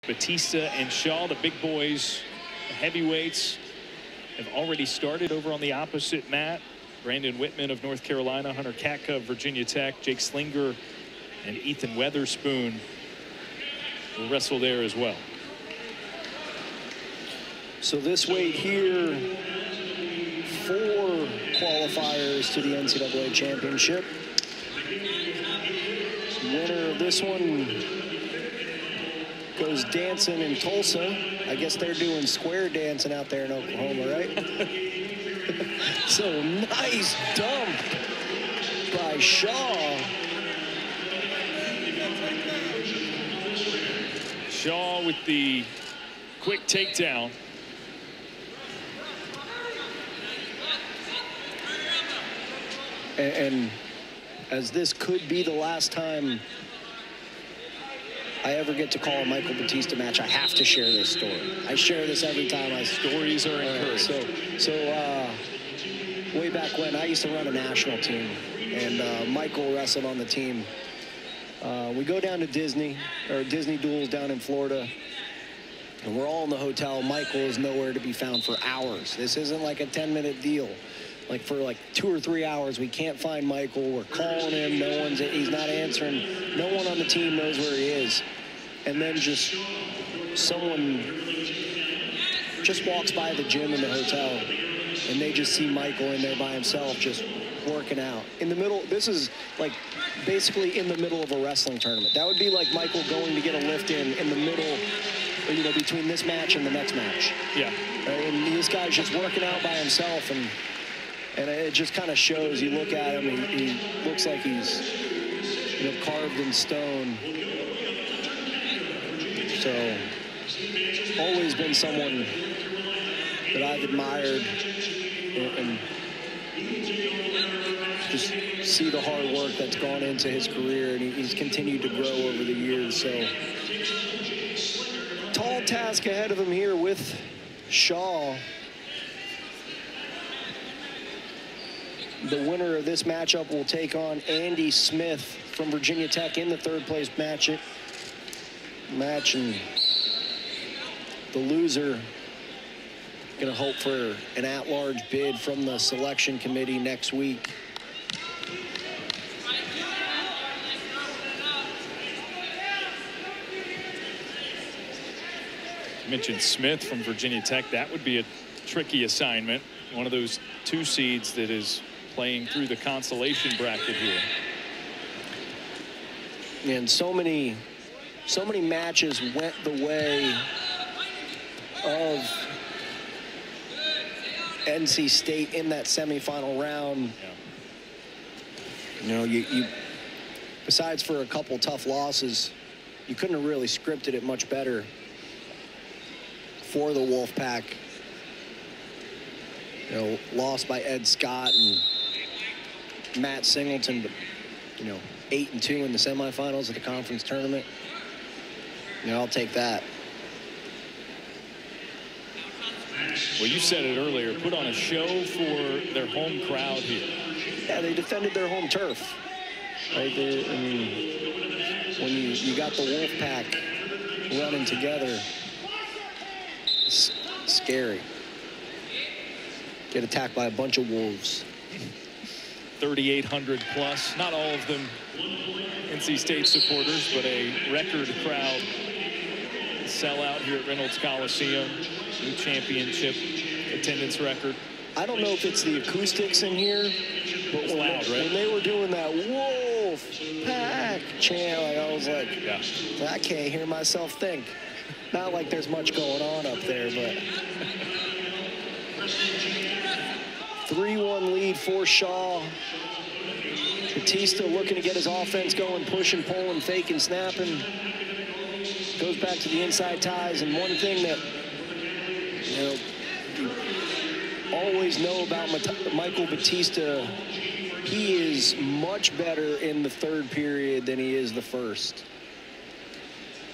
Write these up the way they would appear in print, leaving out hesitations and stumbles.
Battista and Shaw, the big boys, the heavyweights, have already started over on the opposite mat. Brandon Whitman of North Carolina, Hunter Katka of Virginia Tech, Jake Slinger and Ethan Weatherspoon will wrestle there as well. So this weight here, 4 qualifiers to the NCAA championship. Winner of this one goes dancing in Tulsa. I guess they're doing square dancing out there in Oklahoma, right? So nice dump by Shaw. Shaw with the quick takedown. And as this could be the last time I ever get to call a Michael Battista match, I have to share this story. I share this every time. Stories are encouraged. Way back when, I used to run a national team, and Michael wrestled on the team. We go down to Disney Duels down in Florida, and we're all in the hotel. Michael is nowhere to be found for hours. This isn't like a 10-minute deal. Like for like 2 or 3 hours, we can't find Michael. We're calling him. He's not answering. No one on the team knows where he is. And then just someone just walks by the gym in the hotel, and they just see Michael in there by himself, just working out. In the middle, this is like basically in the middle of a wrestling tournament. That would be like Michael going to get a lift in the middle, you know, between this match and the next match. Yeah. And this guy's just working out by himself, and it just kind of shows. You look at him, he looks like he's, you know, carved in stone. So, always been someone that I've admired, and just see the hard work that's gone into his career, and he's continued to grow over the years. So, tall task ahead of him here with Shaw. The winner of this matchup will take on Andy Smith from Virginia Tech in the 3rd place match, and the loser gonna hope for an at-large bid from the selection committee next week. You mentioned Smith from Virginia Tech. That would be a tricky assignment. One of those 2 seeds that is playing through the consolation bracket here. And so many matches went the way of NC State in that semifinal round. Yeah. You know, you besides for a couple tough losses, you couldn't have really scripted it much better for the Wolfpack. You know, lost by Ed Scott and Matt Singleton, but, you know, 8-2 in the semifinals of the conference tournament. You know, I'll take that. Well, you said it earlier, put on a show for their home crowd here. Yeah, they defended their home turf. Right? I mean, when you got the Wolfpack running together, it's scary. Get attacked by a bunch of wolves. 3,800 plus, not all of them NC State supporters, but a record crowd sellout here at Reynolds Coliseum. New championship attendance record. I don't know if it's the acoustics in here, but it's loud, right? When they were doing that Wolfpack chant, like, I was like, yeah, I can't hear myself think. Not like there's much going on up there, but 3-1 lead for Shaw. Battista looking to get his offense going, pushing, pulling, faking, snapping. Goes back to the inside ties, and one thing that, you know, you always know about Michael Battista, he is much better in the 3rd period than he is the 1st.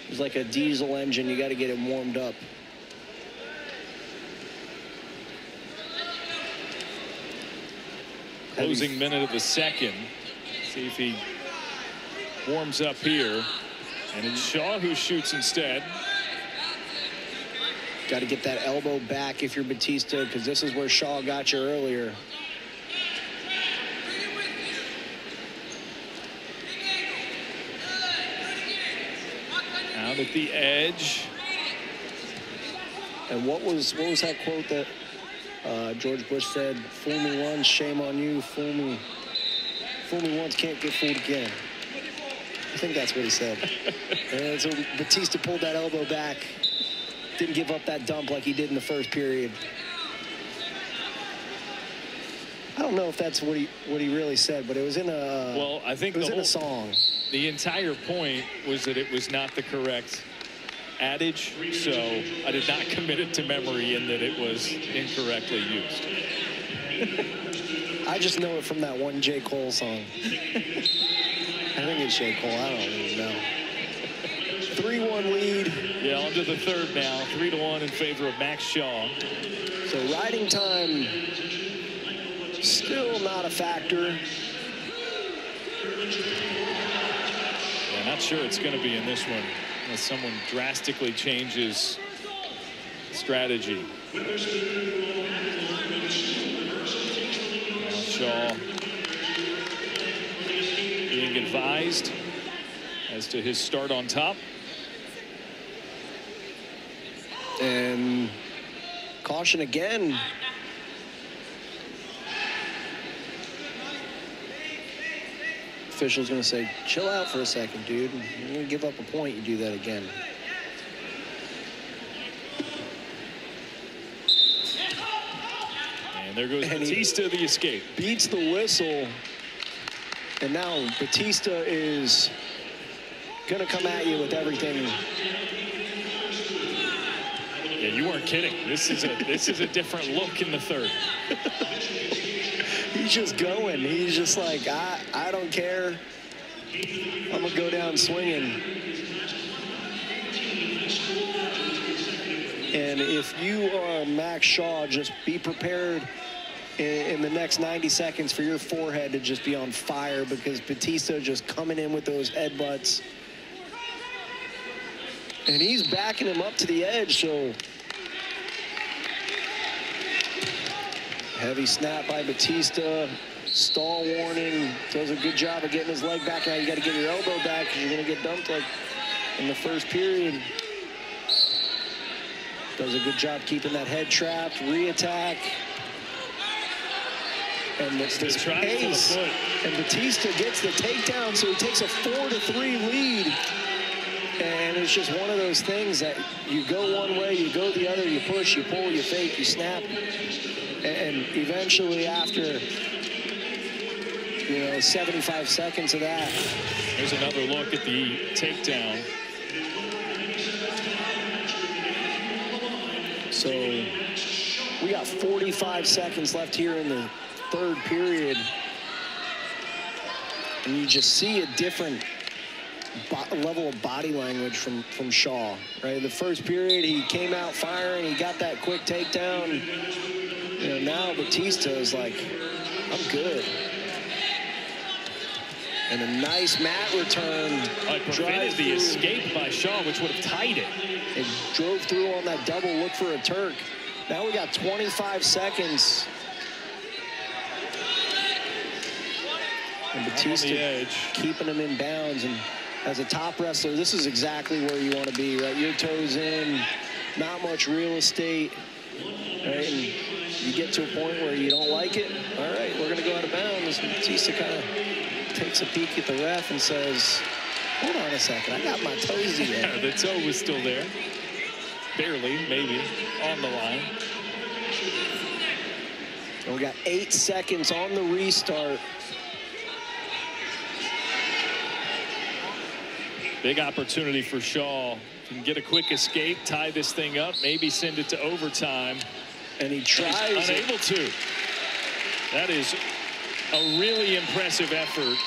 He's like a diesel engine. You got to get him warmed up. Closing minute of the 2nd. See if he warms up here. And it's Shaw who shoots instead. Got to get that elbow back if you're Battista, because this is where Shaw got you earlier. Out at the edge. And what was that quote that George Bush said? "Fool me once, shame on you. Fool me once, can't get fooled again." I think that's what he said. And so Battista pulled that elbow back. Didn't give up that dump like he did in the first period. I don't know if that's what he really said, but it was in a I think it was in a song. The entire point was that it was not the correct adage, so I did not commit it to memory in that it was incorrectly used. I just know it from that one J. Cole song. I think it's J. Cole. I don't even know. 3-1 lead. Yeah, on to the third now. 3-1 in favor of Max Shaw. So riding time still not a factor. Yeah, not sure it's going to be in this one unless someone drastically changes strategy. Now Shaw being advised as to his start on top. And caution again. Official's going to say, chill out for a second, dude. You're going to give up a point, you do that again. And there goes Battista, the escape. Beats the whistle. And now Battista is going to come at you with everything. Yeah, you weren't kidding. This is a different look in the third. He's just going. He's just like, I don't care. I'm going to go down swinging. And if you are Max Shaw, just be prepared in the next 90 seconds for your forehead to just be on fire, because Battista just coming in with those headbutts. And he's backing him up to the edge, so heavy snap by Battista. Stall warning. Does a good job of getting his leg back. Now you got to get your elbow back because you're going to get dumped like in the first period. Does a good job keeping that head trapped. Re-attack. And it's this pace. And Battista gets the takedown, so he takes a 4-3 lead. And it's just one of those things that you go one way, you go the other, you push, you pull, you fake, you snap. And eventually after, 75 seconds of that. There's another look at the takedown. So we got 45 seconds left here in the third period. And you just see a different level of body language from Shaw, right? The first period, he came out firing, he got that quick takedown. Now Battista is like, I'm good. And a nice mat return. Prevented the escape by Shaw, which would have tied it. It drove through on that double look for a Turk. Now we got 25 seconds. And Battista keeping him in bounds. And as a top wrestler, this is exactly where you want to be, right? Your toes in, not much real estate, right? And you get to a point where you don't like it. All right, we're going to go out of bounds. And Battista kind of takes a peek at the ref and says, hold on a second, I got my toes in. Yeah, the toe was still there. Barely, maybe, on the line. And we got 8 seconds on the restart. Big opportunity for Shaw. Can get a quick escape, tie this thing up, maybe send it to overtime. And he tries. He's unable to. That is a really impressive effort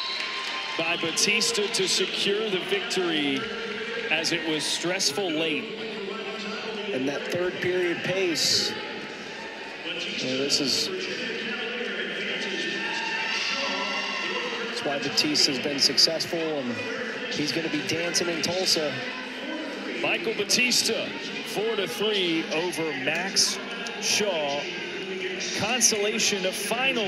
by Battista to secure the victory as it was stressful late. And that third period pace. This is. That's why Batista's been successful, and he's going to be dancing in Tulsa. Michael Battista 4-3 over Max Shaw. Consolation of final.